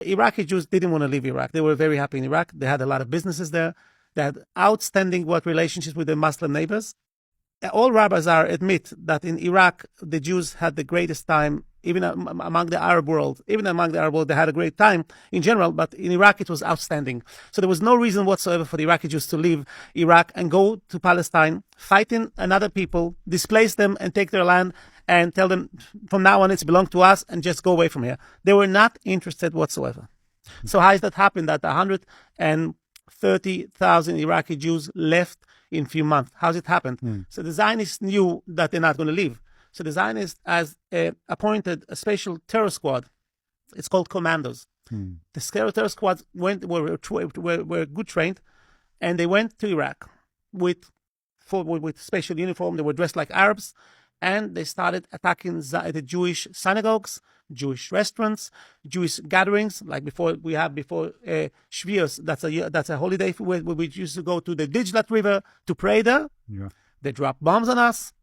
Iraqi Jews didn't want to leave Iraq. They were very happy in Iraq. They had a lot of businesses there. They had outstanding relationships with their Muslim neighbors. All rabbis admit that in Iraq, the Jews had the greatest time, even among the Arab world. Even among the Arab world, they had a great time in general, but in Iraq, it was outstanding. So there was no reason whatsoever for the Iraqi Jews to leave Iraq and go to Palestine, fighting another people, displace them and take their land and tell them from now on it's belong to us and just go away from here. They were not interested whatsoever. So how has that happened that 130,000 Iraqi Jews left in a few months? How's it happened? So the Zionists knew that they're not going to leave. So the Zionists appointed a special terror squad. It's called commandos. The terror squads were good trained, and they went to Iraq with special uniform. They were dressed like Arabs, and they started attacking the Jewish synagogues, Jewish restaurants, Jewish gatherings, like before Shvius. That's a holiday where we used to go to the Dijlat River to pray there. Yeah. They dropped bombs on us.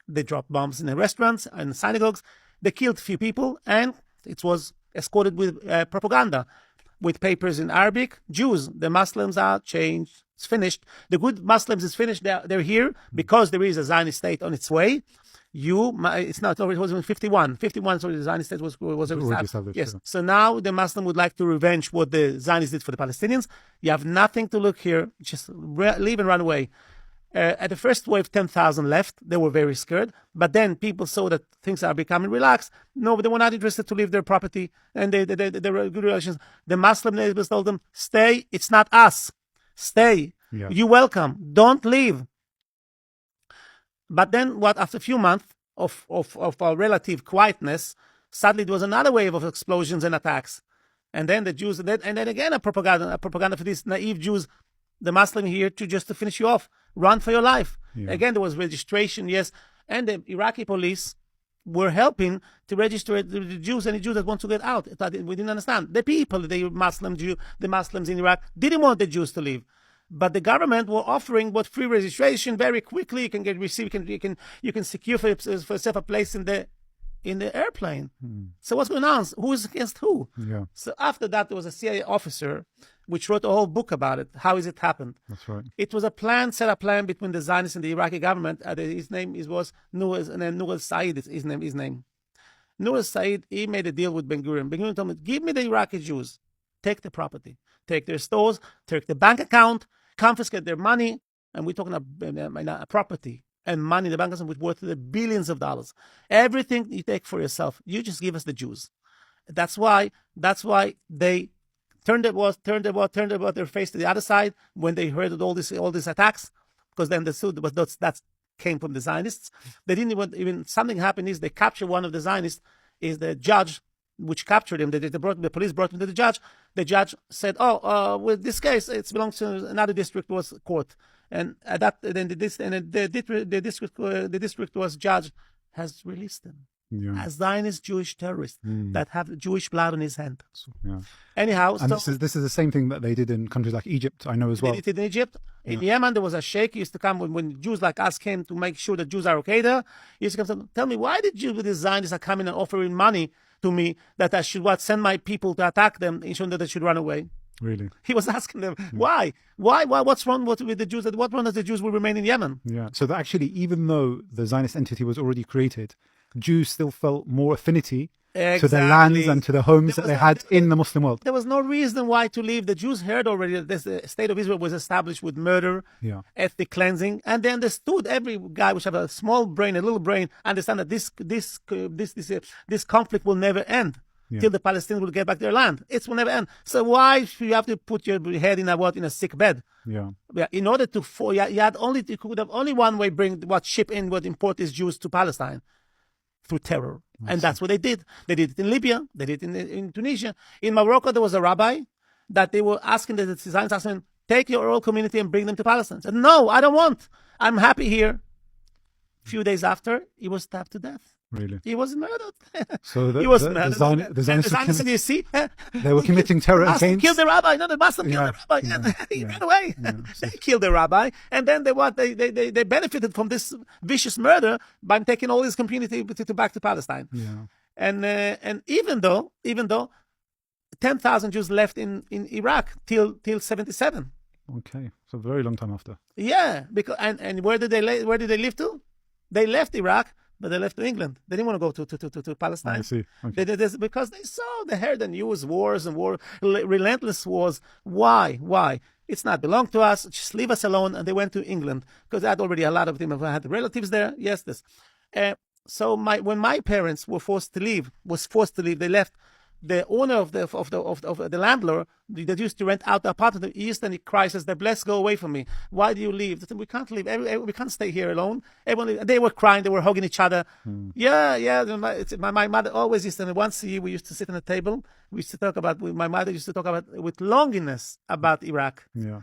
They dropped bombs in the restaurants and the synagogues. They killed a few people, and it was escorted with propaganda, with papers in Arabic. Jews, the Muslims are changed. It's finished. The good Muslims is finished. They're here because there is a Zionist state on its way. It's not. It was in 51. 51. So the Zionist state was established. Yes. Yeah. So now the Muslim would like to revenge what the Zionists did for the Palestinians. You have nothing to look here. Just leave and run away. At the first wave, 10,000 left. They were very scared. But then people saw that things are becoming relaxed. No, they were not interested to leave their property. And they were good relations. The Muslim neighbors told them, stay. It's not us. Stay. Yeah. You're welcome. Don't leave. But then after a few months of our relative quietness, suddenly there was another wave of explosions and attacks. And then the Jews, and then again a propaganda for these naive Jews, the Muslim here to finish you off. Run for your life. Yeah. Again, there was registration, yes. And the Iraqi police were helping to register the Jews, any Jews that want to get out. We didn't understand. The people, the Muslims in Iraq didn't want the Jews to leave. But the government were offering free registration very quickly. You can you can secure for yourself a place in the airplane. So what's going on? Who is against who? Yeah. So after that, there was a CIA officer which wrote a whole book about it. How is it happened? That's right. It was a set up plan between the Zionists and the Iraqi government. His name was Nur Said. His name. Nur Said. He made a deal with Ben Gurion. Ben Gurion told him, "Give me the Iraqi Jews. Take the property. Take their stores. Take the bank account. Confiscate their money." And we're talking about property and money in the bank account with worth the billions of dollars. Everything you take for yourself. You just give us the Jews. That's why they turned their face to the other side when they heard of all these attacks, because then that came from the Zionists. They didn't even something happened is they captured one of the Zionists, is the judge which captured him. The police brought him to the judge. The judge said, with this case, it belongs to another district court. And the district was judge has released him. Yeah. As Zionist Jewish terrorists that have Jewish blood on his hand. Yeah. Anyhow, and this is the same thing that they did in countries like Egypt, I know as well. They did it in Egypt. In Yemen, there was a sheikh who used to come when Jews like us came to make sure that Jews are okay there. He used to come and tell me, why did Jews with the Zionists are coming and offering money to me that I should send my people to attack them, ensuring that they should run away? Really? He was asking them, why? What's wrong with the Jews? What wrong that the Jews will remain in Yemen? Yeah. So that actually, even though the Zionist entity was already created, Jews still felt more affinity to their lands and to the homes that they had in the Muslim world. There was no reason why to leave. The Jews heard already that the state of Israel was established with murder, ethnic cleansing, and they understood. Every guy which have a small brain, a little brain, understand that this conflict will never end. Till the Palestinians will get back their land. It will never end. So why should you have to put your head in a sick bed? Yeah. In order to you could have only one way import these Jews to Palestine, through terror. And that's what they did. They did it in Libya. They did it in Tunisia. In Morocco, there was a rabbi that they were asking the Zionists, asking, take your oral community and bring them to Palestine. Said, no, I don't want. I'm happy here. A few days after, he was stabbed to death. Really? He was murdered. So he was murdered. The Zionists, you see? They were committing terror against... killed the rabbi. No, the Muslim killed the rabbi. He ran away. They killed the rabbi. And then they benefited from this vicious murder by taking all his community back to Palestine. Yeah. And even though 10,000 Jews left in Iraq till 77. Okay, so a very long time after. Yeah, because and where did they live to? They left Iraq, but they left to England. They didn't want to go to Palestine. I see. Okay. Because they heard the news, wars and relentless wars. Why? It's not belong to us. Just leave us alone. And they went to England because I had already a lot of them had relatives there. Yes, this. So when my parents were forced to leave, they left. The owner of the landlord that used to rent out the apartment in East, and he cries, says, "The bless go away from me. Why do you leave?" They said, "We can't leave. We can't stay here alone." They were crying. They were hugging each other. Yeah. My mother always used to. Once a year, we used to sit on a table. We used to talk about. My mother used to talk about with longingness about Iraq. Yeah.